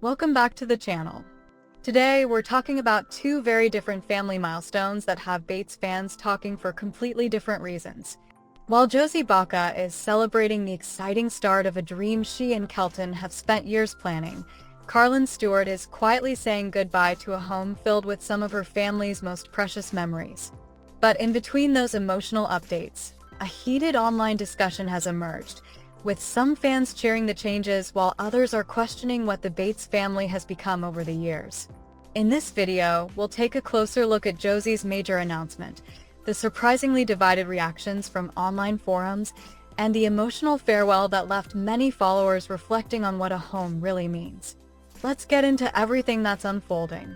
Welcome back to the channel. Today, we're talking about two very different family milestones that have Bates fans talking for completely different reasons. While Josie Balka is celebrating the exciting start of a dream she and Kelton have spent years planning, Carlin Stewart is quietly saying goodbye to a home filled with some of her family's most precious memories. But in between those emotional updates, a heated online discussion has emerged, with some fans cheering the changes while others are questioning what the Bates family has become over the years. In this video, we'll take a closer look at Josie's major announcement, the surprisingly divided reactions from online forums, and the emotional farewell that left many followers reflecting on what a home really means. Let's get into everything that's unfolding.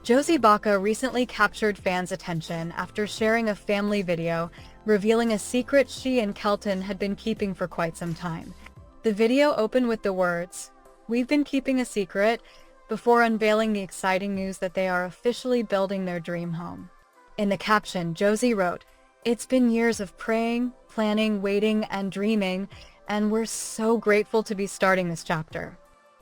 Josie Balka recently captured fans' attention after sharing a family video revealing a secret she and Kelton had been keeping for quite some time. The video opened with the words, "We've been keeping a secret," before unveiling the exciting news that they are officially building their dream home. In the caption, Josie wrote, "It's been years of praying, planning, waiting, and dreaming, and we're so grateful to be starting this chapter.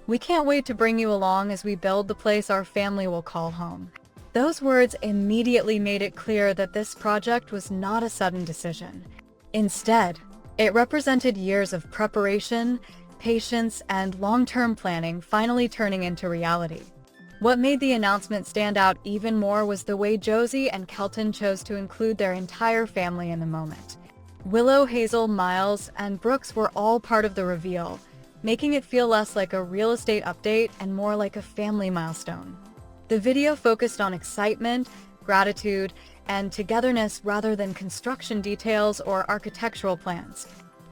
We can't wait to bring you along as we build the place our family will call home." Those words immediately made it clear that this project was not a sudden decision. Instead, it represented years of preparation, patience, and long-term planning finally turning into reality. What made the announcement stand out even more was the way Josie and Kelton chose to include their entire family in the moment. Willow, Hazel, Miles, and Brooks were all part of the reveal, making it feel less like a real estate update and more like a family milestone. The video focused on excitement, gratitude, and togetherness rather than construction details or architectural plans.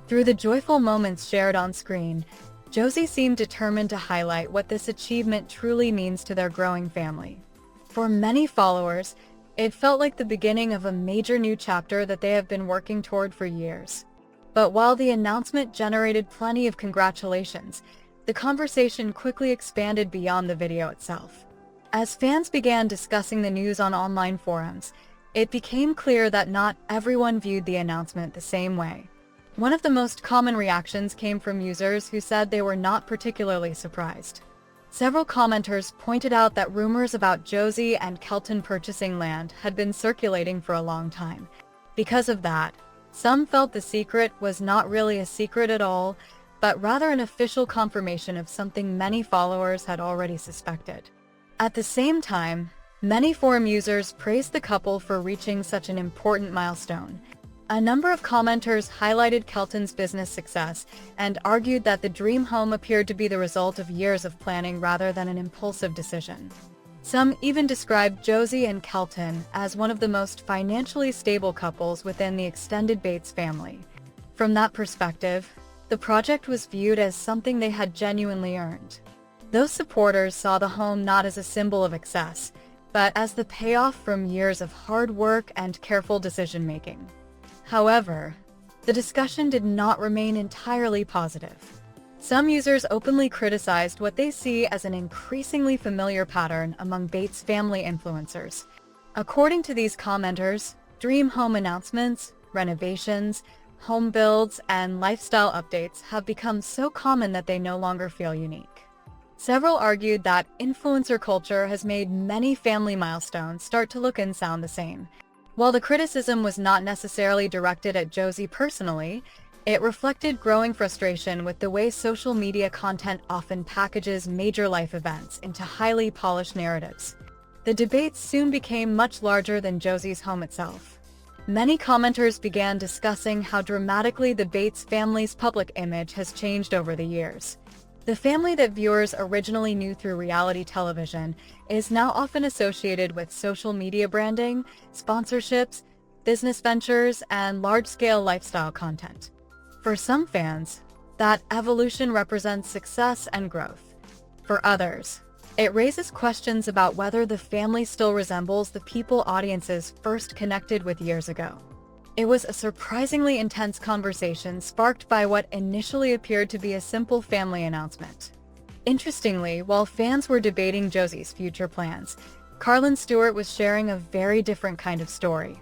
Through the joyful moments shared on screen, Josie seemed determined to highlight what this achievement truly means to their growing family. For many followers, it felt like the beginning of a major new chapter that they have been working toward for years. But while the announcement generated plenty of congratulations, the conversation quickly expanded beyond the video itself. As fans began discussing the news on online forums, it became clear that not everyone viewed the announcement the same way. One of the most common reactions came from users who said they were not particularly surprised. Several commenters pointed out that rumors about Josie and Kelton purchasing land had been circulating for a long time. Because of that, some felt the secret was not really a secret at all, but rather an official confirmation of something many followers had already suspected. At the same time, many forum users praised the couple for reaching such an important milestone. A number of commenters highlighted Kelton's business success and argued that the dream home appeared to be the result of years of planning rather than an impulsive decision. Some even described Josie and Kelton as one of the most financially stable couples within the extended Bates family. From that perspective, the project was viewed as something they had genuinely earned. Those supporters saw the home not as a symbol of excess, but as the payoff from years of hard work and careful decision-making. However, the discussion did not remain entirely positive. Some users openly criticized what they see as an increasingly familiar pattern among Bates family influencers. According to these commenters, dream home announcements, renovations, home builds, and lifestyle updates have become so common that they no longer feel unique. Several argued that influencer culture has made many family milestones start to look and sound the same. While the criticism was not necessarily directed at Josie personally, it reflected growing frustration with the way social media content often packages major life events into highly polished narratives. The debates soon became much larger than Josie's home itself. Many commenters began discussing how dramatically the Bates family's public image has changed over the years. The family that viewers originally knew through reality television is now often associated with social media branding, sponsorships, business ventures, and large-scale lifestyle content. For some fans, that evolution represents success and growth. For others, it raises questions about whether the family still resembles the people audiences first connected with years ago. It was a surprisingly intense conversation sparked by what initially appeared to be a simple family announcement. Interestingly, while fans were debating Josie's future plans, Carlin Stewart was sharing a very different kind of story.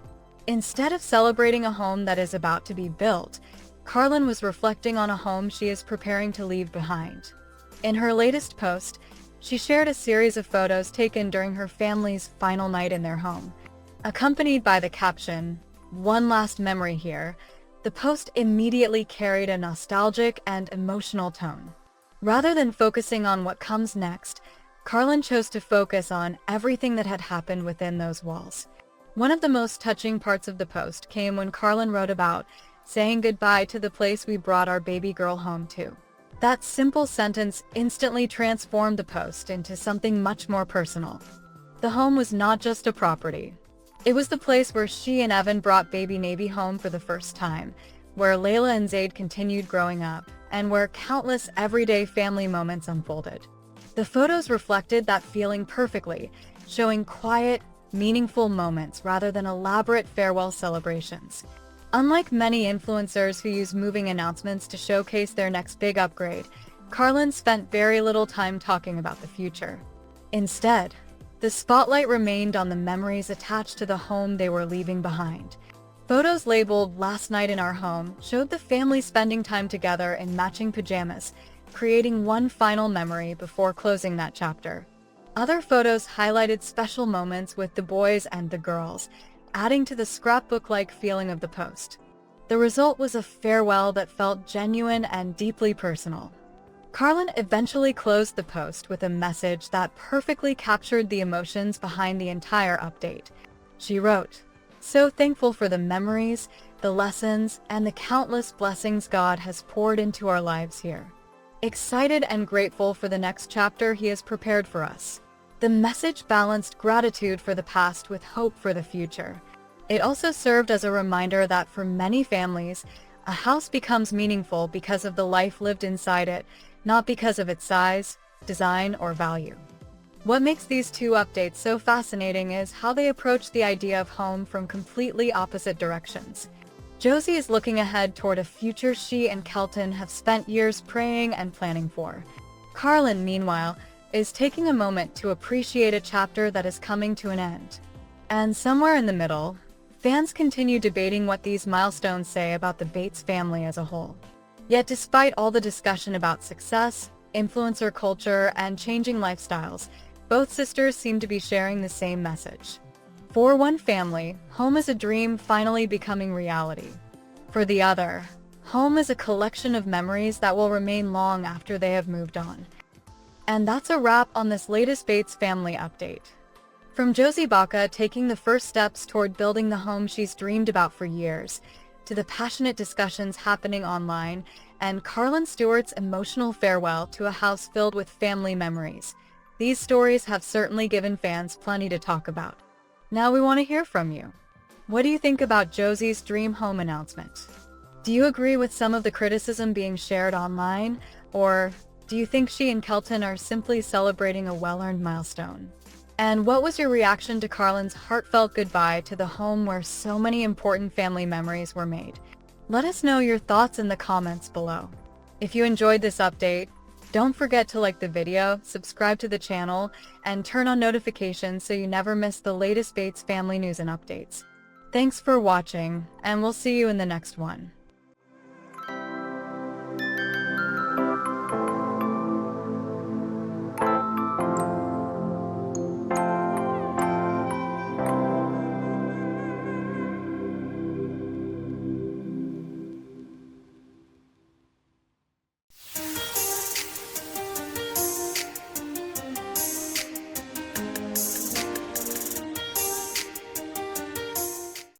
Instead of celebrating a home that is about to be built, Carlin was reflecting on a home she is preparing to leave behind. In her latest post, she shared a series of photos taken during her family's final night in their home. Accompanied by the caption, "One last memory here," the post immediately carried a nostalgic and emotional tone. Rather than focusing on what comes next, Carlin chose to focus on everything that had happened within those walls. One of the most touching parts of the post came when Carlin wrote about saying goodbye to the place we brought our baby girl home to. That simple sentence instantly transformed the post into something much more personal. The home was not just a property. It was the place where she and Evan brought baby Navy home for the first time, where Layla and Zayd continued growing up, and where countless everyday family moments unfolded. The photos reflected that feeling perfectly, showing quiet, meaningful moments rather than elaborate farewell celebrations. Unlike many influencers who use moving announcements to showcase their next big upgrade, Carlin spent very little time talking about the future. Instead, the spotlight remained on the memories attached to the home they were leaving behind. Photos labeled "Last Night in Our Home" showed the family spending time together in matching pajamas, creating one final memory before closing that chapter. Other photos highlighted special moments with the boys and the girls, adding to the scrapbook-like feeling of the post. The result was a farewell that felt genuine and deeply personal. Carlin eventually closed the post with a message that perfectly captured the emotions behind the entire update. She wrote, "So thankful for the memories, the lessons, and the countless blessings God has poured into our lives here. Excited and grateful for the next chapter He has prepared for us." The message balanced gratitude for the past with hope for the future. It also served as a reminder that for many families, a house becomes meaningful because of the life lived inside it, not because of its size, design, or value. What makes these two updates so fascinating is how they approach the idea of home from completely opposite directions. Josie is looking ahead toward a future she and Kelton have spent years praying and planning for. Carlin, meanwhile, is taking a moment to appreciate a chapter that is coming to an end. And somewhere in the middle, fans continue debating what these milestones say about the Bates family as a whole. Yet despite all the discussion about success, influencer culture, and changing lifestyles, both sisters seem to be sharing the same message. For one family, home is a dream finally becoming reality. For the other, home is a collection of memories that will remain long after they have moved on. And that's a wrap on this latest Bates family update. From Josie Balka taking the first steps toward building the home she's dreamed about for years, to the passionate discussions happening online, and Carlin Stewart's emotional farewell to a house filled with family memories. These stories have certainly given fans plenty to talk about. Now we want to hear from you. What do you think about Josie's dream home announcement? Do you agree with some of the criticism being shared online, or do you think she and Kelton are simply celebrating a well-earned milestone? And what was your reaction to Carlin's heartfelt goodbye to the home where so many important family memories were made? Let us know your thoughts in the comments below. If you enjoyed this update, don't forget to like the video, subscribe to the channel, and turn on notifications so you never miss the latest Bates family news and updates. Thanks for watching, and we'll see you in the next one.